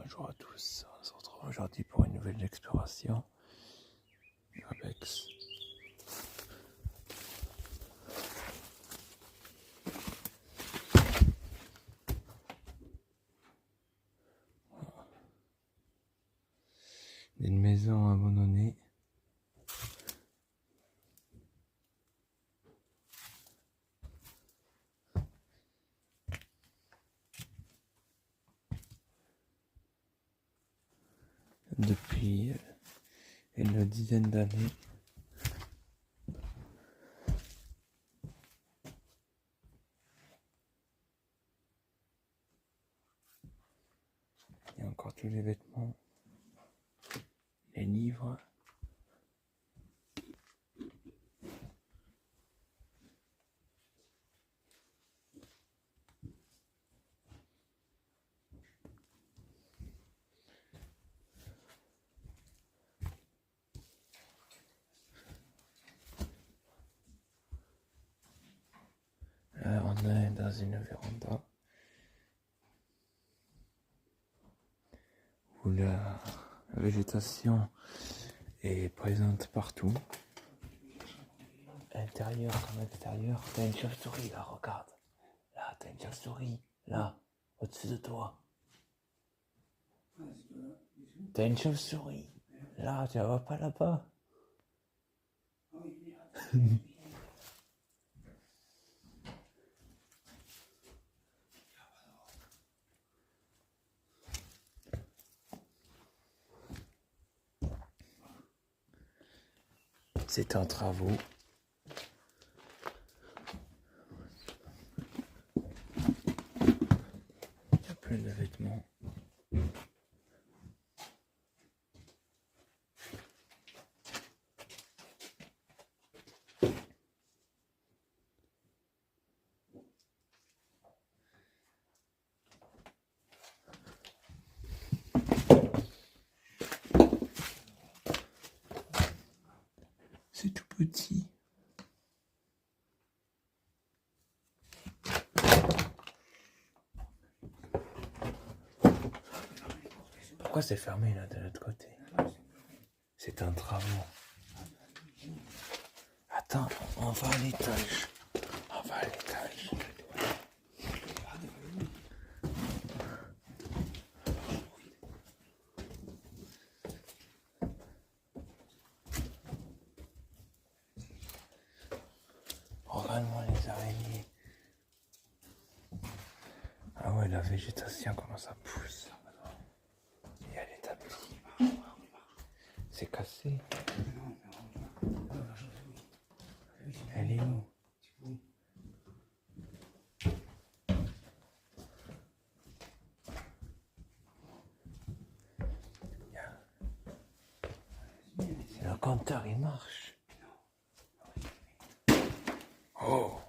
Bonjour à tous, on se retrouve aujourd'hui pour une nouvelle exploration Apex. Une maison abandonnée. Depuis une dizaine d'années. Il y a encore tous les vêtements, les livres. Là, on est dans une véranda où la végétation est présente partout. À l'intérieur comme à l'extérieur. T'as une chauve-souris là, regarde. Là, t'as une chauve-souris. Là, au-dessus de toi. T'as une chauve-souris. Là, tu la vois pas là-bas. C'est en travaux. Il y a plein de vêtements. C'est tout petit. Pourquoi c'est fermé là de l'autre côté? C'est un travaux. Attends, on va à l'étage. On va à l'étage. Regarde-moi les araignées. Ah ouais, la végétation, comment ça pousse. Il y a les tapis. C'est cassé. Elle est où? Le compteur, il marche. Oh!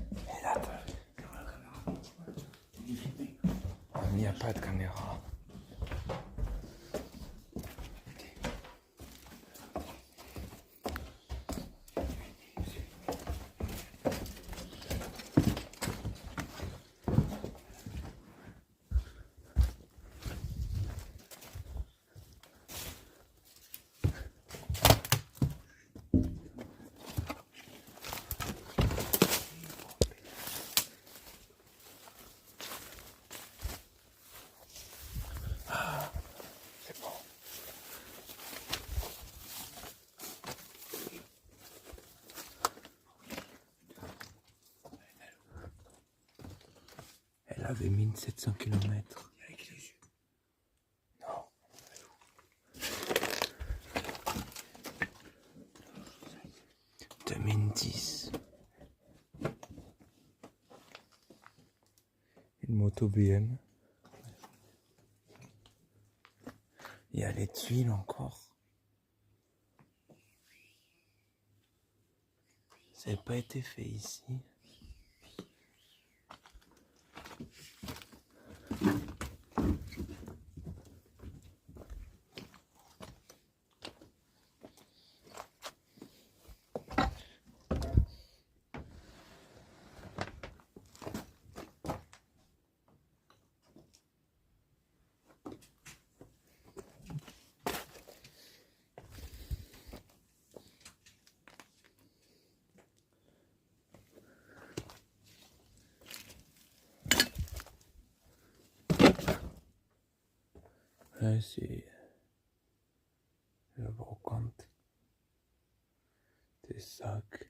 Et là, il n'y a pas de caméra. C'est bon. Elle avait 1700 km. Non. 2010. Une moto BM. Il y a les tuiles encore. Ça n'a pas été fait ici. Ouais, c'est le brocante, des sacs.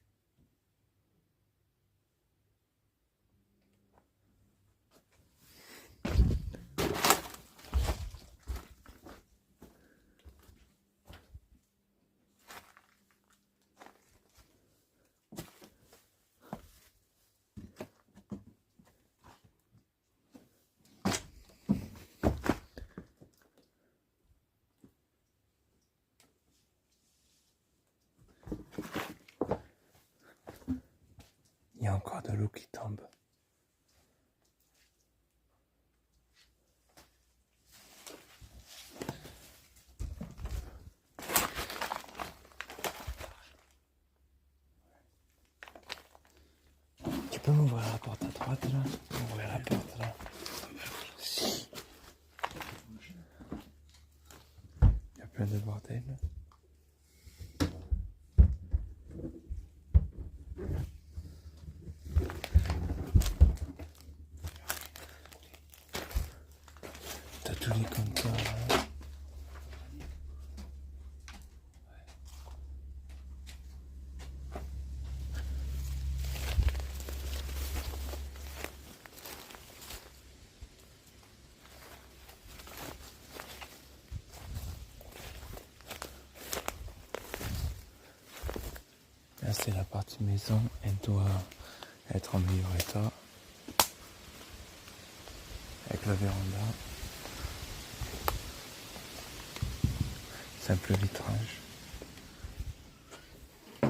Il y a encore de l'eau qui tombe. Tu peux m'ouvrir la porte à droite là? Ouvrir la porte là. Si. Il y a plein de bordel. T'as tous les compteurs là. Là c'est la partie maison, elle doit être en meilleur état. Avec la véranda. Simple vitrage. Il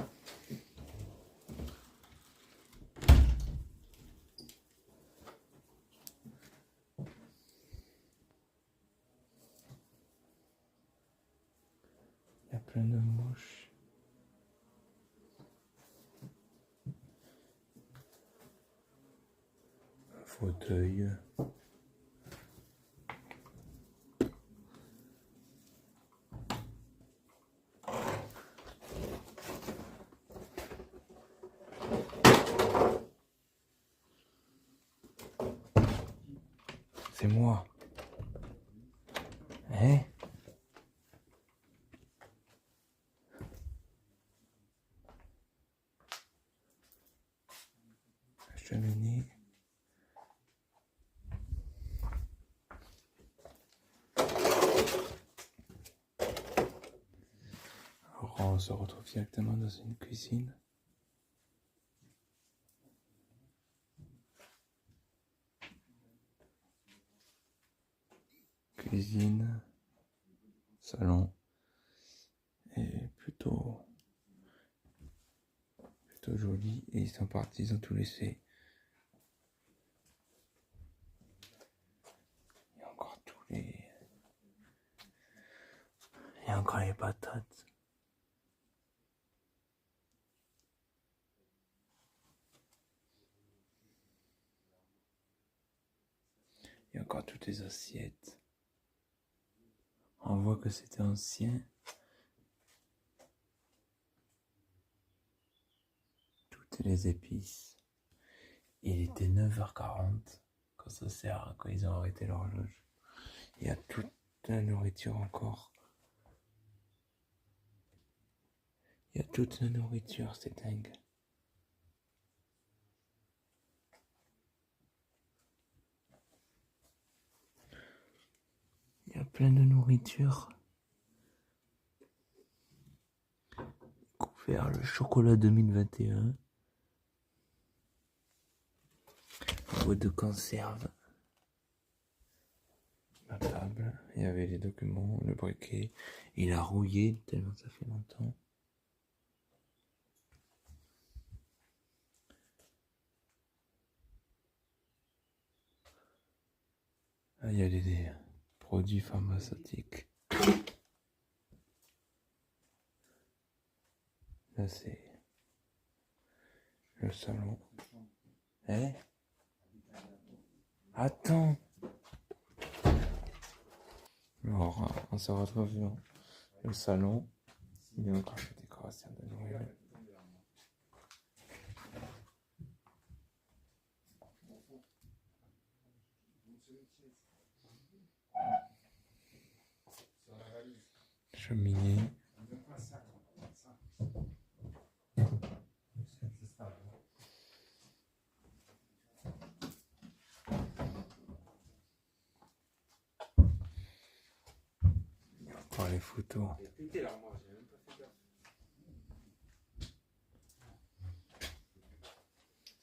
y a plein de mouches. Un fauteuil. C'est moi. Hein? Cheminée. Alors on se retrouve directement dans une cuisine. Cuisine, salon, et plutôt joli. Et ils sont partis, ils ont tout laissé. Il y a encore il y a encore les patates. Il y a encore toutes les assiettes. On voit que c'était ancien. Toutes les épices. Il était 9h40 quand ça sert, quand ils ont arrêté l'horloge. Il y a toute la nourriture encore. Il y a toute la nourriture, c'est dingue. Il y a plein de nourriture. Couvert le chocolat 2021. Boîte de conserve. La table, il y avait les documents, le briquet. Il a rouillé tellement ça fait longtemps. Ah, il y a des produits pharmaceutiques. Là, c'est le salon. Eh? Attends! Alors, on se retrouve dans le salon. Il y a encore des décorations de Noël. cheminée. Il y a encore les photos. C'est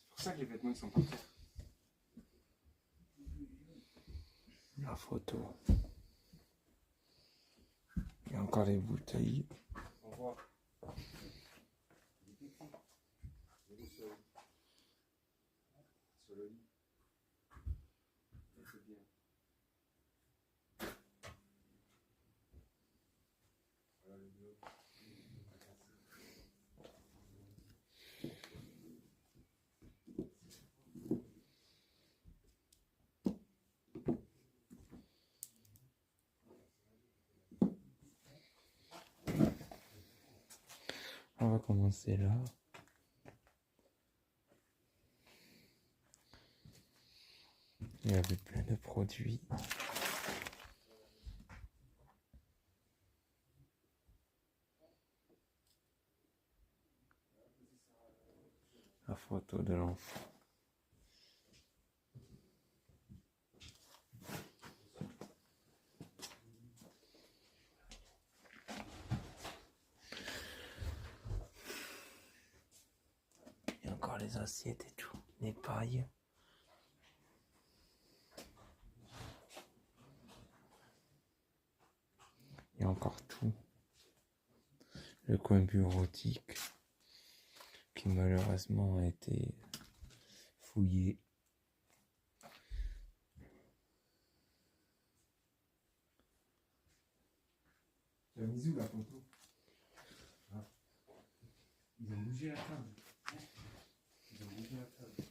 pour ça que les vêtements ils sont pas faits. La photo. Il y a encore les bouteilles. On voit. Sur le lit. C'est bien. Voilà le bleu. On va commencer là. Il y avait plein de produits. La photo de l'enfant. Il y a encore les assiettes et tout. Les pailles. Il y a encore tout. Le coin bureautique qui malheureusement a été fouillé. Tu as mis où la photo? Ah. Ils ont bougé la table. Ils ont bougé la table.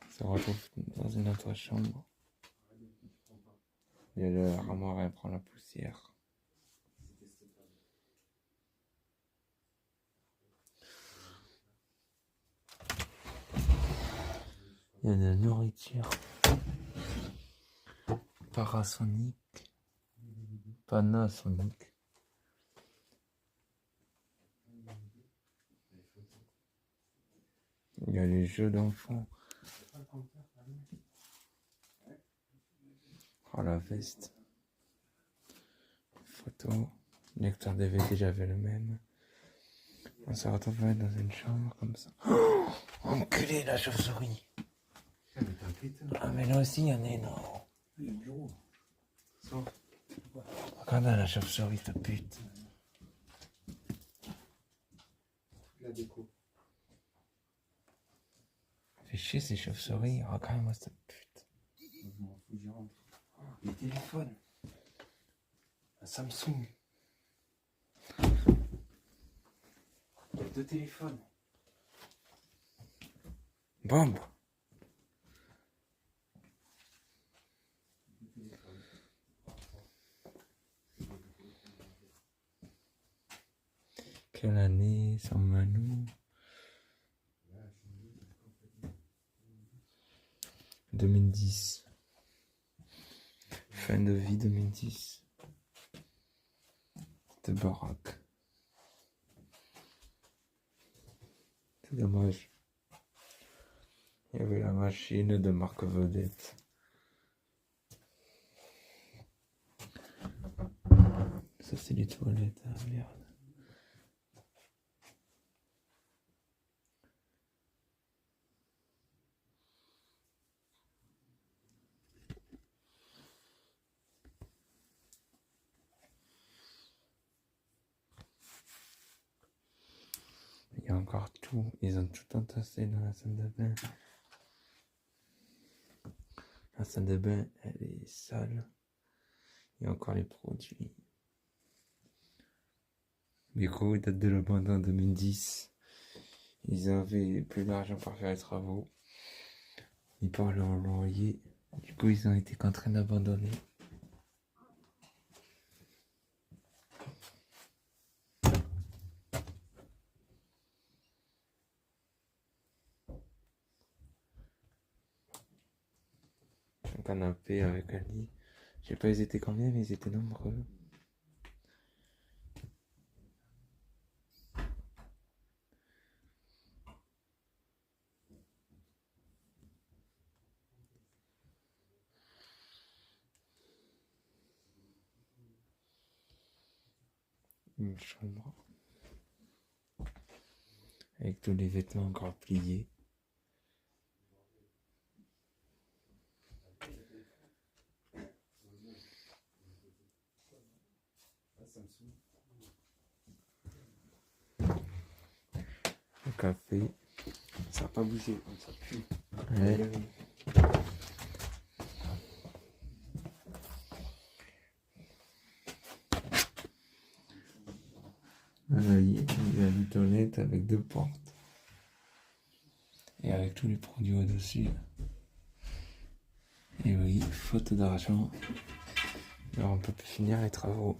On se retrouve dans une autre chambre. Et l'armoire elle prend la poussière. Il y a de la nourriture parasonique, panasonique. Il y a les jeux d'enfants. Oh, la veste. Photo. Lecteur DVD, j'avais le même. On s'est retrouvé dans une chambre comme ça. Oh, enculé la chauve-souris. Ah mais là aussi il y en a une. Oh. Le bureau. Sors. Regarde la chauve-souris, cette pute. La déco. Fais chier ces chauves-souris. Regarde-moi cette pute. Je m'en fous, j'y rentre. Les téléphones. Un Samsung. Il y a 2 téléphones. Bombe. Quelle année, sans Manu? 2010. Fin de vie 2010. C'était baraque. C'est dommage. Il y avait la machine de marque Vedette. Ça c'est les toilettes, ah merde. Il y a encore tout, ils ont tout entassé dans la salle de bain. La salle de bain, elle est sale. Il y a encore les produits. Micro, il date de l'abandon en 2010. Ils avaient plus d'argent pour faire les travaux. Ils parlaient en loyer. Du coup, ils ont été contraints d'abandonner. Un canapé avec un lit. Je sais pas ils étaient combien, mais ils étaient nombreux. Une chambre. Avec tous les vêtements encore pliés. Le café. Ça n'a pas bougé, comme ça pue. Ouais. Voilà, il y a une toilette avec 2 portes. Et avec tous les produits au-dessus. Et oui, faute d'argent. Alors on peut plus finir les travaux.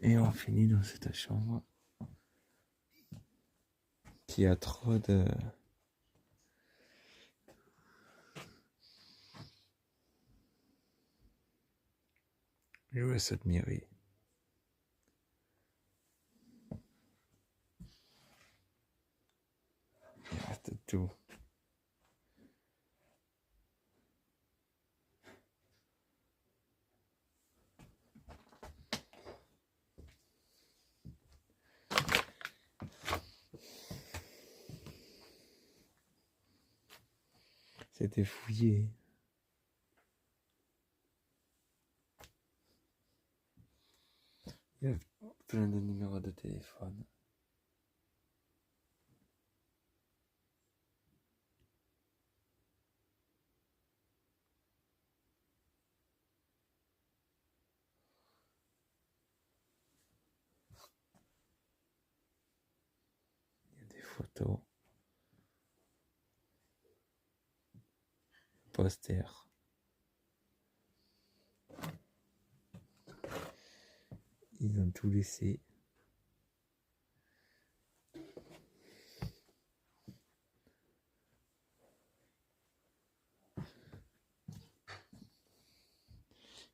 Et on finit dans cette chambre qui a trop de... Je vous laisse admirer. Il reste tout. C'était fouillé. Il y a plein de numéros de téléphone. Il y a des photos. Posters. Ils ont tout laissé.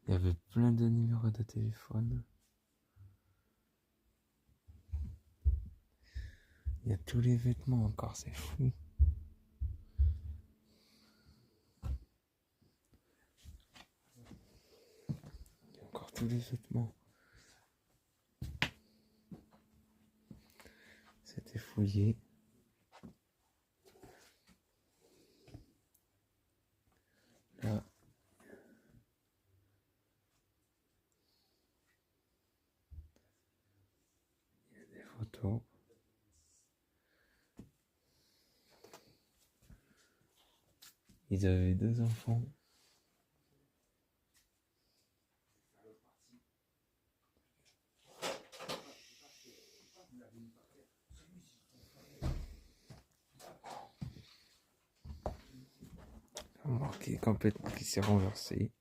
Il y avait plein de numéros de téléphone. Il y a tous les vêtements encore, c'est fou. Il y a encore tous les vêtements. C'était fouillé. Là. Il y a des photos. Ils avaient 2 enfants. Remarquez complètement qui s'est renversé.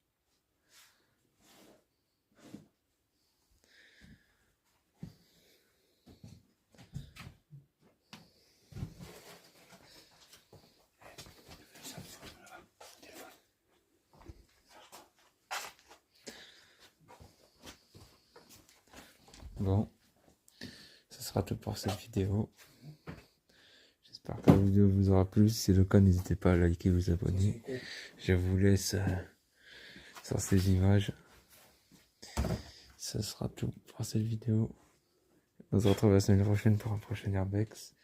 Bon, ce sera tout pour cette vidéo. J'espère que la vidéo vous aura plu. Si c'est le cas, n'hésitez pas à liker, vous abonner. Je vous laisse sur ces images. Ce sera tout pour cette vidéo. On se retrouve la semaine prochaine pour un prochain Airbex.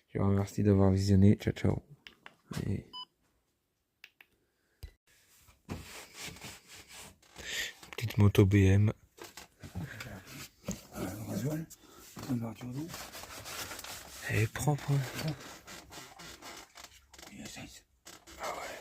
Je vous remercie d'avoir visionné. Ciao, ciao. Et... petite moto BM. Elle est propre. Hein. Ah ouais.